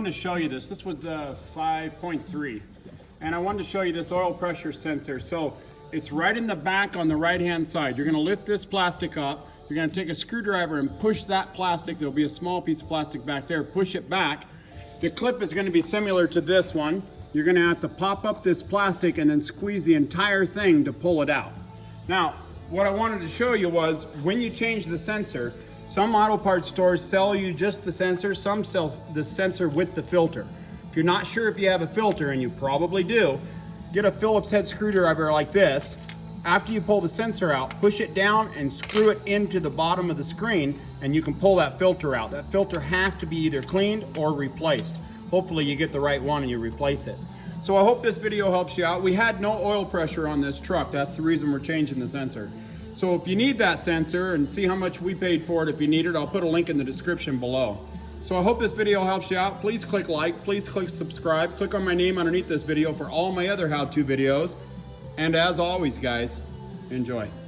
wanted to show you this. This was the 5.3, and I wanted to show you this oil pressure sensor. So it's right in the back on the right hand side. You're going to lift this plastic up. You're going to take a screwdriver and push that plastic. There'll be a small piece of plastic back there. Push it back. The clip is going to be similar to this one. You're going to have to pop up this plastic and then squeeze the entire thing to pull it out. Now, what I wanted to show you was when you change the sensor, some auto parts stores sell you just the sensor, some sell the sensor with the filter. If you're not sure if you have a filter, and you probably do, get a Phillips head screwdriver like this. After you pull the sensor out, push it down and screw it into the bottom of the screen, and you can pull that filter out. That filter has to be either cleaned or replaced. Hopefully you get the right one and you replace it. So I hope this video helps you out. We had no oil pressure on this truck. That's the reason we're changing the sensor. So if you need that sensor and see how much we paid for it, if you need it, I'll put a link in the description below. So I hope this video helps you out. Please click like, please click subscribe, click on my name underneath this video for all my other how-to videos. And as always, guys, enjoy.